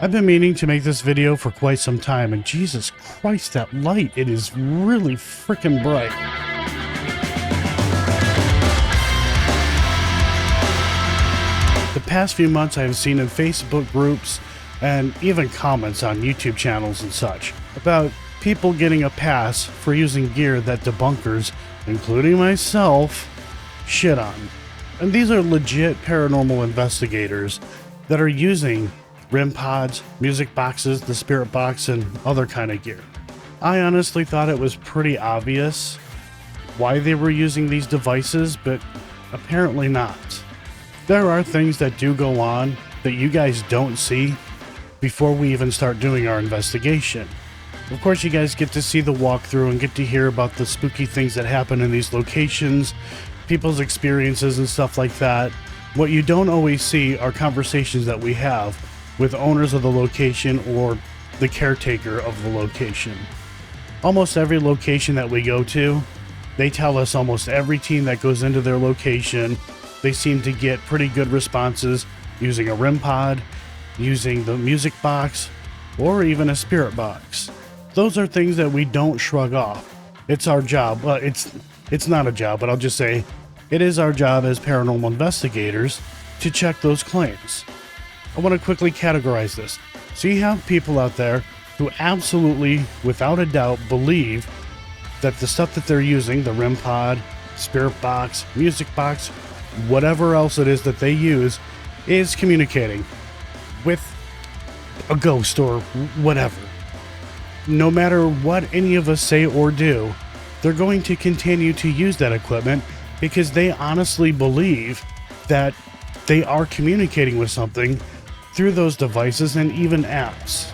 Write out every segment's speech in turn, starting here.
I've been meaning to make this video for quite some time, and Jesus Christ, that light, it is really freaking bright. The past few months I have seen in Facebook groups and even comments on YouTube channels and such about people getting a pass for using gear that debunkers, including myself, shit on. And these are legit paranormal investigators that are using REM pods, music boxes, the spirit box, and other kind of gear. I honestly thought it was pretty obvious why they were using these devices, but apparently not. There are things that do go on that you guys don't see before we even start doing our investigation. Of course, you guys get to see the walkthrough and get to hear about the spooky things that happen in these locations, people's experiences and stuff like that. What you don't always see are conversations that we have with owners of the location or the caretaker of the location. Almost every location that we go to, they tell us almost every team that goes into their location, they seem to get pretty good responses using a REM pod, using the music box, or even a spirit box. Those are things that we don't shrug off. It's our job. Well, it's not a job, but I'll just say it is our job as paranormal investigators to check those claims. I want to quickly categorize this. So you have people out there who absolutely, without a doubt, believe that the stuff that they're using, the REM pod, spirit box, music box, whatever else it is that they use, is communicating with a ghost or whatever. No matter what any of us say or do, they're going to continue to use that equipment because they honestly believe that they are communicating with something through those devices and even apps.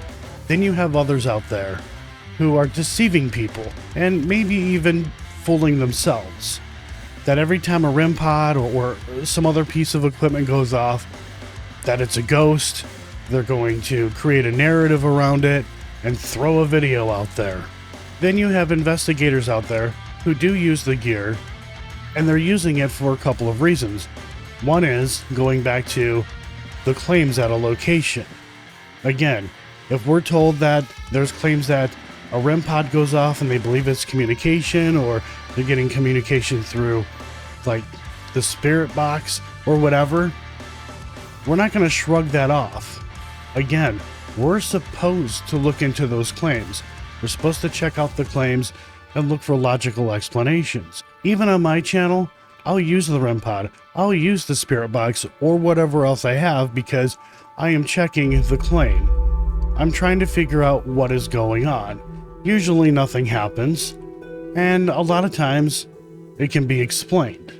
Then you have others out there who are deceiving people and maybe even fooling themselves. That every time a REM pod or some other piece of equipment goes off, that it's a ghost, they're going to create a narrative around it and throw a video out there. Then you have investigators out there who do use the gear, and they're using it for a couple of reasons. One is going back to the claims at a location. Again, if we're told that there's claims that a REM pod goes off and they believe it's communication, or they're getting communication through like the spirit box or whatever, we're not going to shrug that off. Again, we're supposed to look into those claims. We're supposed to check out the claims and look for logical explanations. Even on my channel, I'll use the REM pod, I'll use the spirit box or whatever else I have because I am checking the claim. I'm trying to figure out what is going on. Usually nothing happens, and a lot of times it can be explained.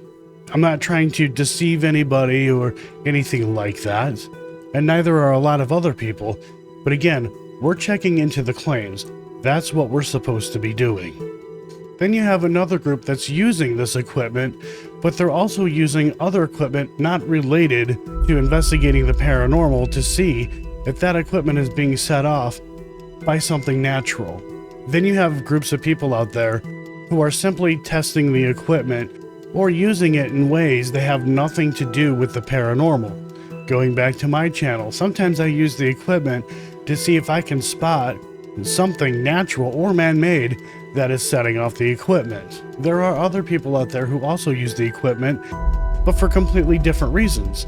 I'm not trying to deceive anybody or anything like that, and neither are a lot of other people, but again, we're checking into the claims. That's what we're supposed to be doing. Then you have another group that's using this equipment, but they're also using other equipment not related to investigating the paranormal to see if that equipment is being set off by something natural. Then you have groups of people out there who are simply testing the equipment or using it in ways that have nothing to do with the paranormal. Going back to my channel, sometimes I use the equipment to see if I can spot something natural or man-made that is setting off the equipment. There are other people out there who also use the equipment, but for completely different reasons.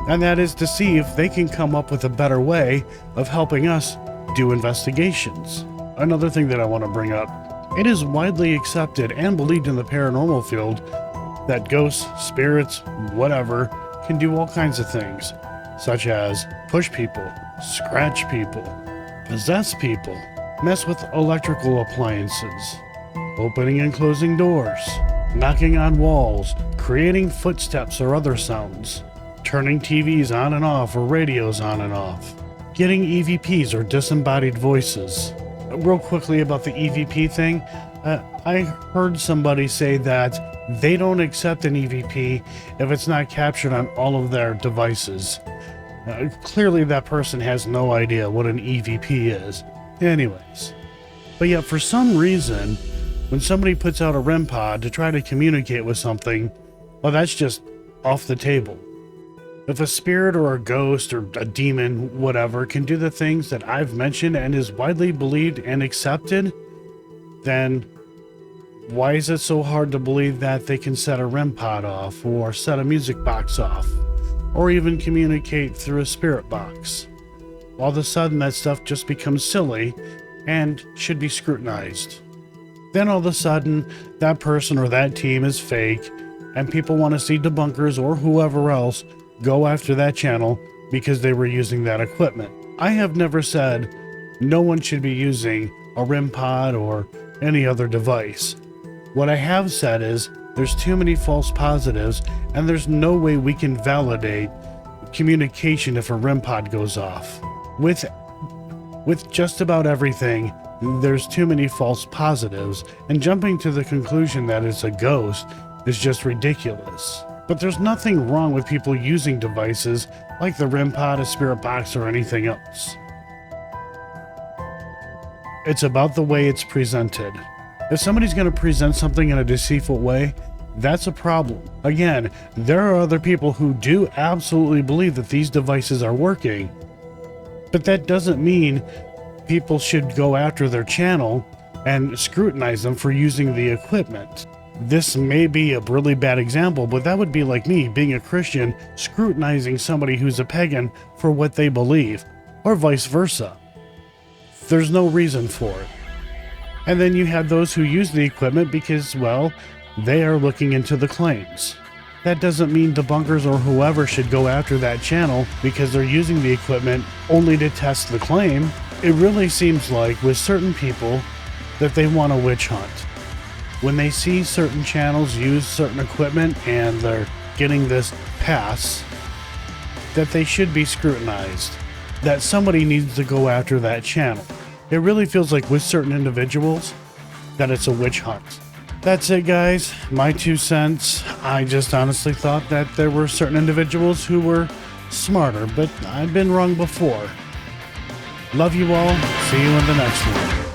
And that is to see if they can come up with a better way of helping us do investigations. Another thing that I want to bring up, it is widely accepted and believed in the paranormal field that ghosts, spirits, whatever, can do all kinds of things, such as push people, scratch people, possess people, mess with electrical appliances, opening and closing doors, knocking on walls, creating footsteps or other sounds, turning TVs on and off or radios on and off, getting EVPs or disembodied voices. Real quickly about the EVP thing, I heard somebody say that they don't accept an EVP if it's not captured on all of their devices. Clearly that person has no idea what an EVP is. Anyways. But yet for some reason, when somebody puts out a REM pod to try to communicate with something, well, that's just off the table. If a spirit or a ghost or a demon, whatever, can do the things that I've mentioned and is widely believed and accepted, then why is it so hard to believe that they can set a REM pod off, or set a music box off, or even communicate through a spirit box? All of a sudden that stuff just becomes silly and should be scrutinized. Then all of a sudden that person or that team is fake, and people want to see debunkers or whoever else go after that channel because they were using that equipment. I have never said no one should be using a REM pod or any other device. What I have said is there's too many false positives, and there's no way we can validate communication if a REM pod goes off. With just about everything, there's too many false positives, and jumping to the conclusion that it's a ghost is just ridiculous. But there's nothing wrong with people using devices like the REM pod, a spirit box, or anything else. It's about the way it's presented. If somebody's going to present something in a deceitful way, that's a problem. Again, there are other people who do absolutely believe that these devices are working, but that doesn't mean people should go after their channel and scrutinize them for using the equipment. This may be a really bad example, but that would be like me, being a Christian, scrutinizing somebody who's a pagan for what they believe, or vice versa. There's no reason for it. And then you have those who use the equipment because, well, they are looking into the claims. That doesn't mean debunkers or whoever should go after that channel because they're using the equipment only to test the claim. It really seems like with certain people that they want a witch hunt. When they see certain channels use certain equipment and they're getting this pass, that they should be scrutinized, that somebody needs to go after that channel. It really feels like with certain individuals that it's a witch hunt. That's it, guys. My 2 cents. I just honestly thought that there were certain individuals who were smarter, but I've been wrong before. Love you all. See you in the next one.